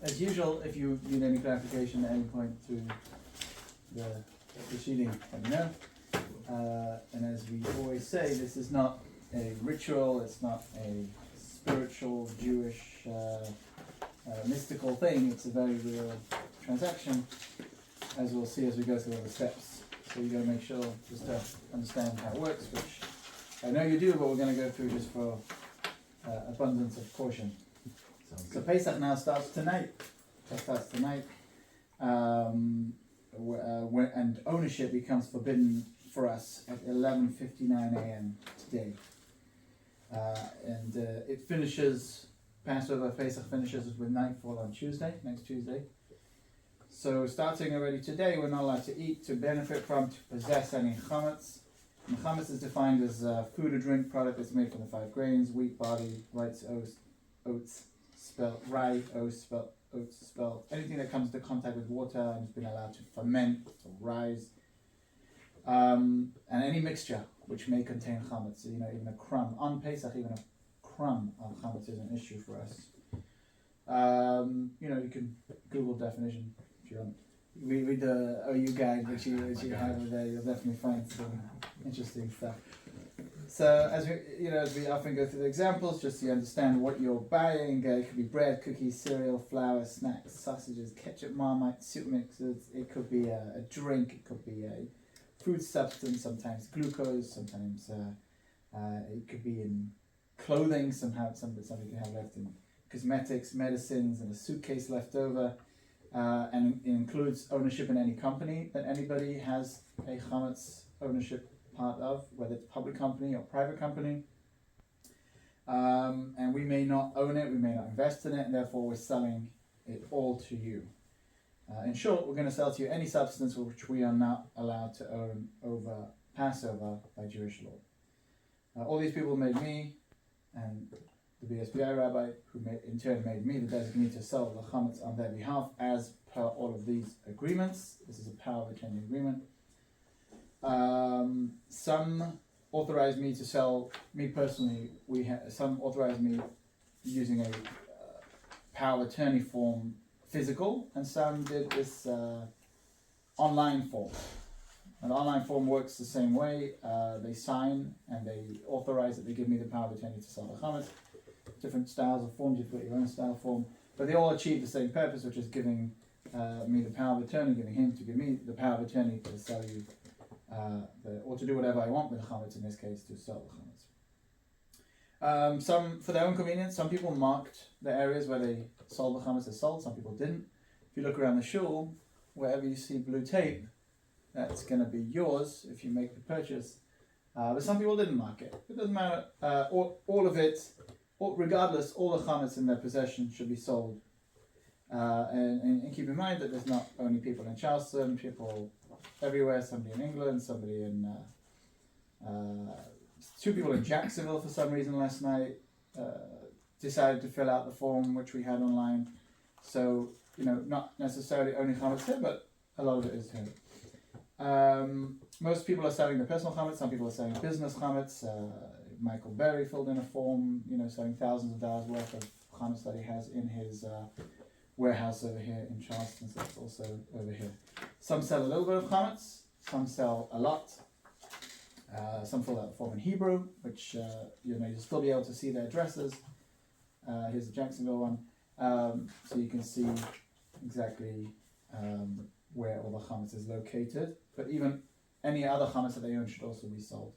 As usual, if you need any clarification at any point through the proceeding, let me know. And as we always say, this is not a ritual, it's not a spiritual, Jewish, mystical thing, it's a very real transaction, as we'll see as we go through all the steps. So you got to make sure just to understand how it works, which I know you do, but we're going to go through just for abundance of caution. So Pesach now starts tonight. And ownership becomes forbidden for us at 11:59 a.m. today. And it finishes, Passover, Pesach finishes with nightfall on Tuesday, next Tuesday. So starting already today, we're not allowed to eat, to benefit from, to possess any chametz. And chametz is defined as a food or drink product that's made from the 5 grains: wheat, barley, rice, oats, spelt rye, oats spelt, anything that comes into contact with water and has been allowed to ferment or rise. And any mixture which may contain chametz, so, even a crumb. On Pesach, even a crumb of chametz is an issue for us. You can Google definition if you want. Read the OU guide which you have over there. You'll definitely find some interesting stuff. So as we often go through the examples, just so you understand what you're buying. It could be bread, cookies, cereal, flour, snacks, sausages, ketchup, Marmite, soup mixes. It could be a drink. It could be a food substance. Sometimes glucose. Sometimes it could be in clothing. Somehow somebody can have left in cosmetics, medicines, and a suitcase left over. And it includes ownership in any company that anybody has a chametz ownership part of, whether it's public company or private company. And we may not own it, we may not invest in it, and therefore we're selling it all to you. In short, we're going to sell to you any substance which we are not allowed to own over Passover by Jewish law. All these people made me, and the BSBI rabbi, who in turn made me the designee to sell the chametz on their behalf as per all of these agreements. This is a power of attorney agreement. Some authorized me to sell, me personally, some authorized me using a power of attorney form physical, and some did this online form. And the online form works the same way. They sign and they authorize that they give me the power of attorney to sell the chametz. Different styles of forms, you've got your own style form, but they all achieve the same purpose, which is giving me the power of attorney, giving him to give me the power of attorney to sell you, or to do whatever I want with the chametz, in this case, to sell the chametz. Some, for their own convenience, some people marked the areas where they sold the chametz as sold, some people didn't. If you look around the shul, wherever you see blue tape, that's going to be yours if you make the purchase. But some people didn't mark it. It doesn't matter. All of it, regardless, all the chametz in their possession should be sold. And keep in mind that there's not only people in Charleston, people everywhere, somebody in England, somebody in, 2 people in Jacksonville for some reason last night decided to fill out the form which we had online. So, not necessarily only chametz here, but a lot of it is here. Most people are selling their personal chametz, some people are selling business chametz. Michael Berry filled in a form, selling thousands of dollars worth of chametz that he has in his warehouse over here in Charleston, so it's also over here. Some sell a little bit of chametz, some sell a lot. Some fill out the form in Hebrew, which you'll still be able to see their addresses. Here's the Jacksonville one, so you can see exactly where all the chametz is located. But even any other chametz that they own should also be sold.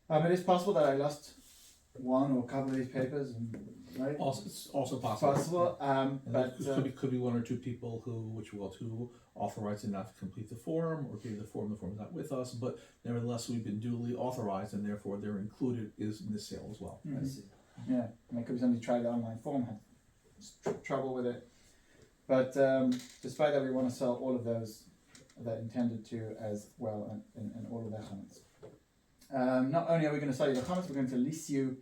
It is possible that I lost one or a couple of these papers, right? It's also possible. But could be 1 or 2 people who authorized it not to complete the form, or gave the form is not with us. But nevertheless, we've been duly authorized, and therefore they're included in this sale as well. Mm-hmm. I see. Yeah, and it could be somebody tried the online form, had trouble with it. But despite that, we want to sell all of those that intended to as well, and all of their chametz. Not only are we going to sell you the chametz, we're going to lease you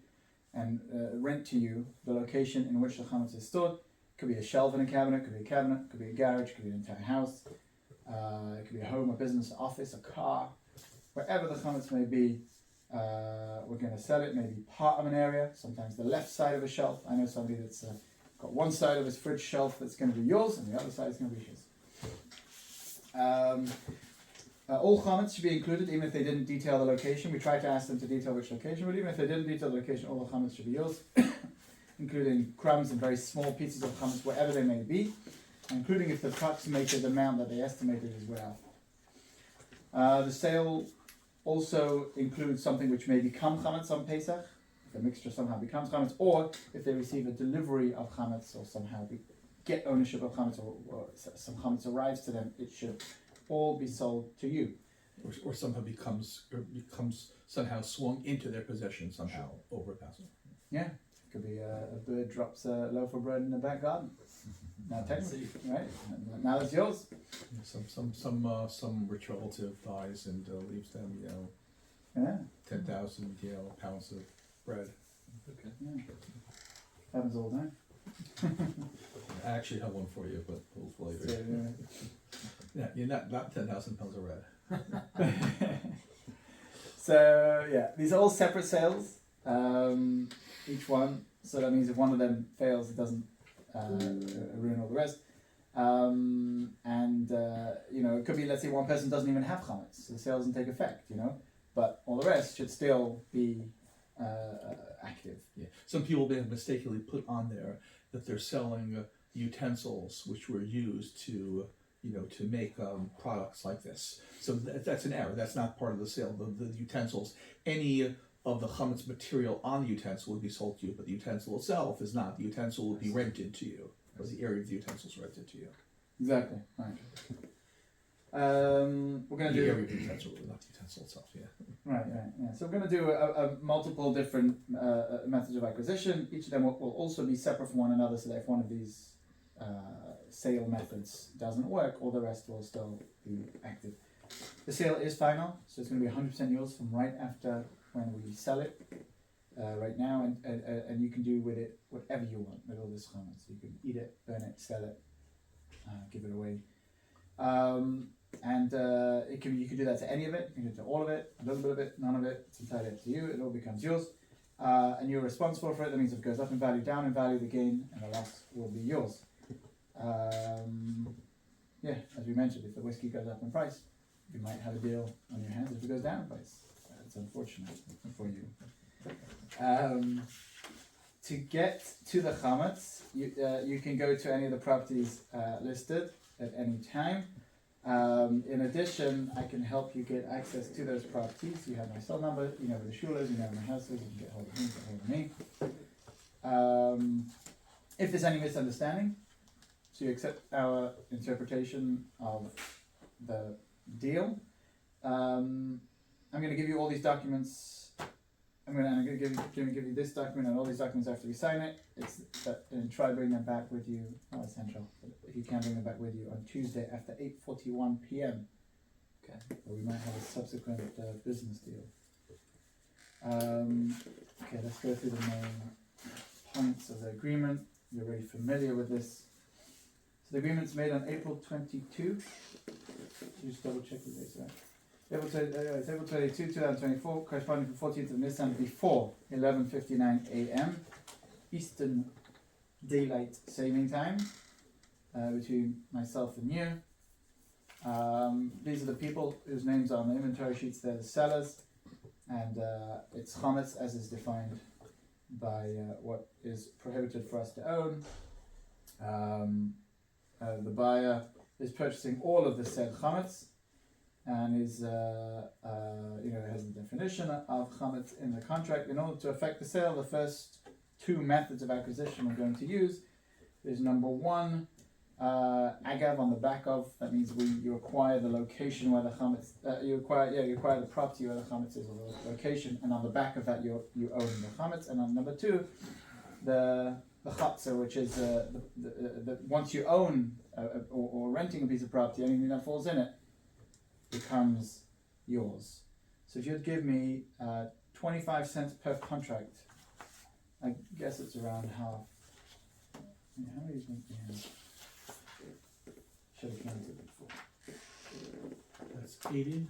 and rent to you the location in which the chametz is stored. It could be a shelf in a cabinet, could be a cabinet, could be a garage, could be an entire house. It could be a home, a business, office, a car. Wherever the chametz may be, We're going to sell it, maybe part of an area, sometimes the left side of a shelf. I know somebody that's got one side of his fridge shelf that's going to be yours, and the other side is going to be his. All chametz should be included, even if they didn't detail the location. We tried to ask them to detail which location, but even if they didn't detail the location, all the chametz should be yours, including crumbs and very small pieces of chametz, wherever they may be, including if the approximated amount that they estimated is way off. The sale also includes something which may become chametz on Pesach, if the mixture somehow becomes chametz, or if they receive a delivery of chametz, or somehow get ownership of chametz, or some chametz arrives to them, it should all be sold to you. Or somehow becomes somehow swung into their possession somehow over Passover. Yeah, it could be a bird drops a loaf of bread in the back garden. Now technically, right? Now it's yours. Some rich relative dies and leaves them, 10,000 pounds of bread. Okay. Yeah. Happens all the time. I actually have one for you, but we'll later. So, Yeah, you're not 10,000 pounds of red. So yeah, these are all separate sales, each one. So that means if one of them fails, it doesn't ruin all the rest. It could be, let's say one person doesn't even have chametz, so the sale doesn't take effect, but all the rest should still be active. Yeah. Some people may have mistakenly put on there that they're selling utensils which were used to make products like this. So that's an error. That's not part of the sale. The utensils, any of the chametz material on the utensil would be sold to you, but the utensil itself is not. The utensil would be rented to you, or the area of the utensil is rented to you. Exactly. Right. We're going to The do area of the utensil, not the utensil itself. Yeah. Right. Yeah. So we're going to do a multiple different methods of acquisition. Each of them will also be separate from one another, so that if one of these sale methods doesn't work, all the rest will still be active. The sale is final, so it's going to be 100% yours from right after when we sell it. Right now, and you can do with it whatever you want with all this chametz. You can eat it, burn it, sell it, give it away. You can do that to any of it. You can do it to all of it, a little bit of it, none of it. It's entirely up to you. It all becomes yours, and you're responsible for it. That means if it goes up in value, down in value, the gain and the loss will be yours. As we mentioned, if the whiskey goes up in price, you might have a deal on your hands. If it goes down in price, it's unfortunate for you. To get to the chametz, you can go to any of the properties listed at any time. In addition, I can help you get access to those properties. You have my cell number, you know where the shul is, you know where my house is, you can get hold of me, get hold of me. If there's any misunderstanding, so you accept our interpretation of the deal, I'm going to give you all these documents. I'm going to give you this document and all these documents after we sign it. And try bring them back with you. Not essential, but if you can bring them back with you on Tuesday after 8:41 p.m. Okay. Or we might have a subsequent business deal. Okay, let's go through the main points of the agreement. You're already familiar with this. So the agreement's made on April 22. Just double check the dates, right? It's April 22, 2024, corresponding to the 14th of Nisan before 11:59 a.m. Eastern Daylight Saving Time, between myself and you. These are the people whose names are on the inventory sheets. They're the sellers, and it's chametz as is defined by what is prohibited for us to own. The buyer is purchasing all of the said chametz, and is has the definition of chametz in the contract. In order to effect the sale, the first two methods of acquisition we're going to use is number one, agav on the back of. That means you acquire the location where the chametz. You acquire the property where the chametz is, or the location, and on the back of that you own the chametz. And on number two, the chatzah, which is the once you own or renting a piece of property, anything that falls in it becomes yours. So if you'd give me 25 cents per contract, I guess it's around half. How many do you think we have? Should have counted it before. That's 80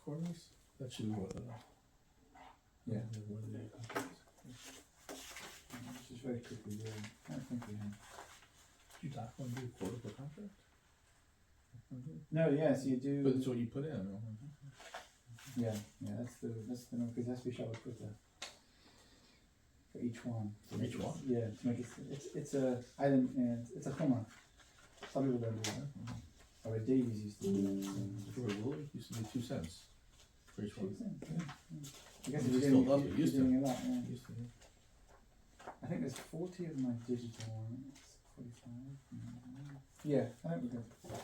quarters. That should be what? Yeah. What are the contracts? Just very quickly, yeah. I don't think we have. Did you not want to do a quarter per contract? No, yes, you do. But that's what you put in. Yeah, that's the number, because that's we shall put there. For each one. For each one? Yeah, to make it's a item, it's a chumrah. Some people don't do that. Or Davies used to do that. For a rule, it used to be 2 cents for each one. I guess It if you're still doing, does, it you're used to. doing a lot, yeah. Used to, yeah. I think there's 40 of my digital ones. 45. Yeah, I think we're good.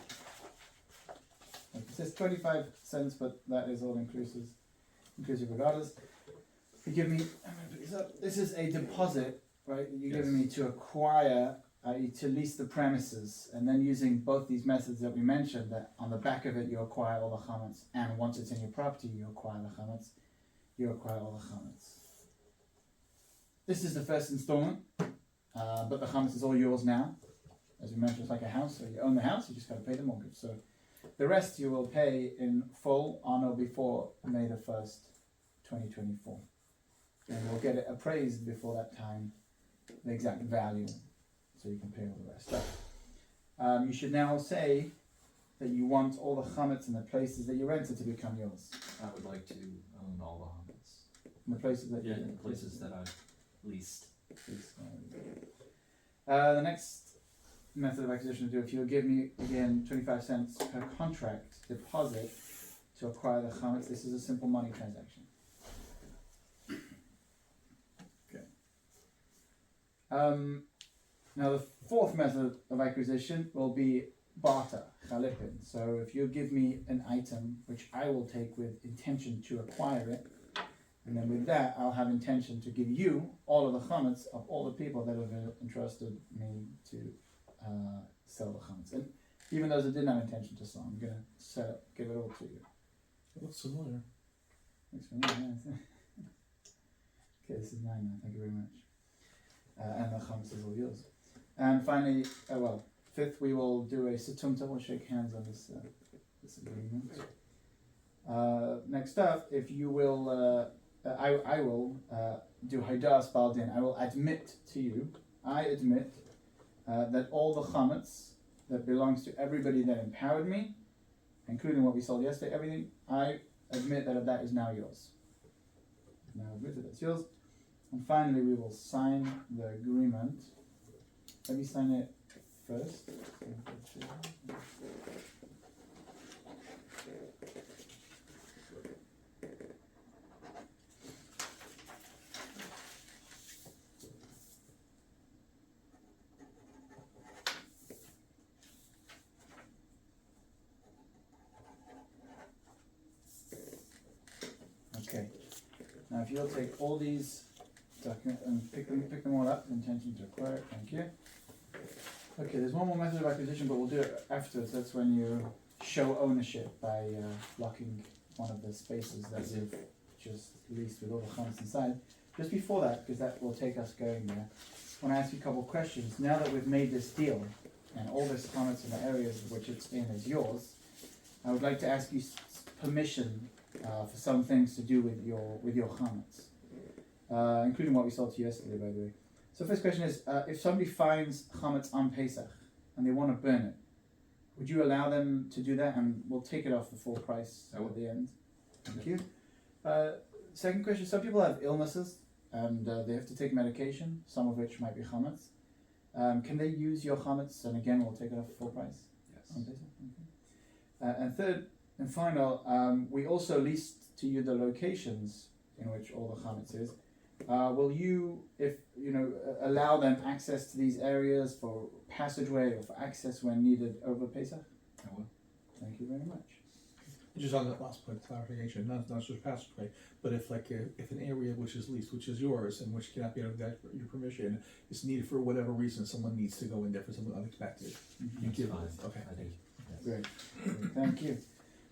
It says 25 cents, but that is all inclusive regardless. You give me, I'm gonna put this up. This is a deposit, right? That you're giving me to acquire, to lease the premises, and then using both these methods that we mentioned, that on the back of it you acquire all the chametz, and once it's in your property you acquire the chametz, you acquire all the chametz. This is the first installment, but the chametz is all yours now. As we mentioned, it's like a house, so you own the house, you just gotta pay the mortgage. So the rest you will pay in full on or before May the 1st, 2024. And we'll get it appraised before that time, the exact value, so you can pay all the rest. So, you should now say that you want all the chametz in the places that you rented to become yours. I would like to own all the chametz. In the places that Yeah, in the places that I've leased. The next method of acquisition to do, if you'll give me again 25 cents per contract deposit to acquire the chametz, this is a simple money transaction. Okay. Now the fourth method of acquisition will be barter, chalipin. So if you give me an item which I will take with intention to acquire it, and then with that I'll have intention to give you all of the chametz of all the people that have entrusted me to sell the chametz. And even those that didn't have intention to sell, I'm going to give it all to you. It looks familiar. Thanks for that. Okay, this is 9 now, thank you very much. And the chametz is all yours. And finally, fifth, we will do a situmta, we'll shake hands on this agreement. Next up, if you will, I will do haidas baldin. I will admit to you, I admit that all the chametz that belongs to everybody that empowered me, including what we sold yesterday, everything, I admit that is now yours. Now admit that it's yours. And finally, we will sign the agreement. Let me sign it first. Okay. Now, if you'll take all these documents and pick them all up, intention to acquire it, thank you. Okay, there's one more method of acquisition, but we'll do it afterwards. That's when you show ownership by blocking one of the spaces that you've just leased with all the chametz inside. Just before that, because that will take us going there, I want to ask you a couple of questions. Now that we've made this deal, and all this chametz in the areas which it's in is yours, I would like to ask you permission for some things to do with your chametz, including what we sold to you yesterday, by the way. So first question is, if somebody finds chametz on Pesach and they want to burn it, would you allow them to do that? And we'll take it off the full price at the end. Thank you. Second question, some people have illnesses and they have to take medication, some of which might be chametz. Can they use your chametz? And again, we'll take it off the full price on Pesach. Okay. And third and final, we also leased to you the locations in which all the chametz is. Will you, if allow them access to these areas for passageway or for access when needed over Pesach? I will. Thank you very much. Just on that last point, clarification, not just passageway, but if an area which is leased, which is yours, and which cannot be under your permission, is needed for whatever reason, someone needs to go in there for something unexpected. Mm-hmm. You give Fine. it. Okay. I think. Yes. Great. Thank you.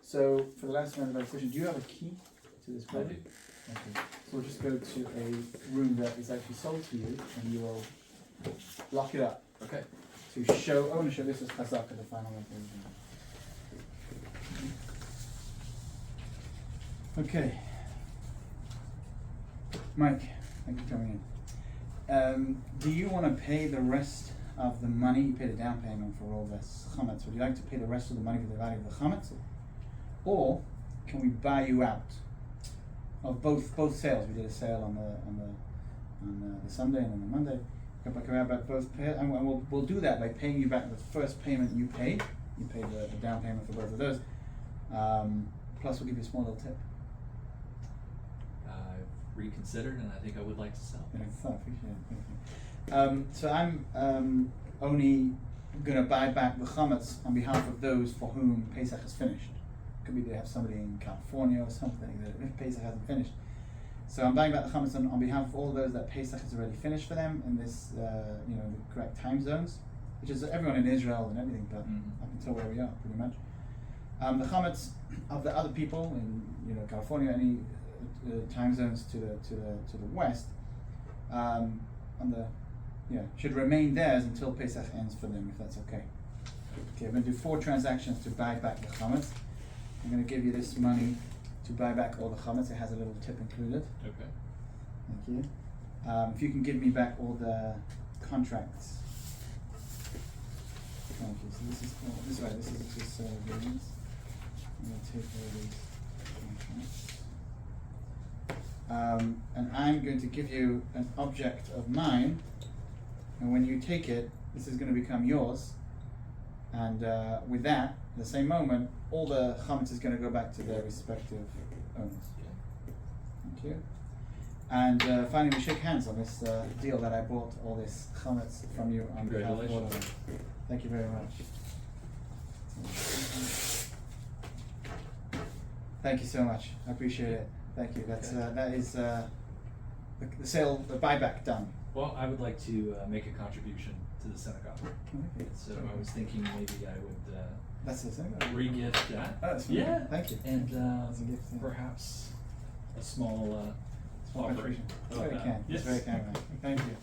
So for the last method of acquisition, do you have a key to this I building? do. Okay. So we'll just go to a room that is actually sold to you, and you will lock it up Okay. to show ownership. This is chazaka, the final method. Okay. Mike, thank you for coming in. Do you want to pay the rest of the money? You paid a down payment for all this chametz. Would you like to pay the rest of the money for the value of the chametz, or can we buy you out of both sales? We did a sale on the Sunday and then the Monday. Can we buy out both pay, and we'll do that by paying you back the first payment you paid. You paid the down payment for both of those. Plus, we'll give you a small little tip. I've reconsidered and I think I would like to sell. Yeah, I appreciate it. Thank you. So I'm only going to buy back the chametz on behalf of those for whom Pesach is finished. Could be they have somebody in California or something that Pesach hasn't finished. So I'm buying back the chametz on behalf of all those that Pesach has already finished for them in this, the correct time zones, which is everyone in Israel and everything, but up until where we are, pretty much. The chametz of the other people in California, any time zones to the west, should remain theirs until Pesach ends for them, if that's okay. Okay, we're going to do 4 transactions to buy back the chametz. I'm going to give you this money to buy back all the chametz. It has a little tip included. Okay. Thank you. If you can give me back all the contracts. Thank you. So this is this way. This is just agreements. I'm going to take all these contracts. And I'm going to give you an object of mine. And when you take it, this is going to become yours. And with that, at the same moment, all the chametz is going to go back to their respective owners. Thank you. And finally, we shake hands on this deal that I bought all this chametz from you on behalf of all of them. Thank you very much. Thank you so much. I appreciate it. Thank you. That's that is the sale, the buyback done. Well, I would like to make a contribution to the synagogue. Okay. So I was thinking maybe I would That's the thing. re-gift that. Oh, that's Yeah. wonderful. Thank you. And That's a gift, yeah. perhaps a small Small offering. contribution. That's of very that. kind. Yes. That's very kind, man. Thank you.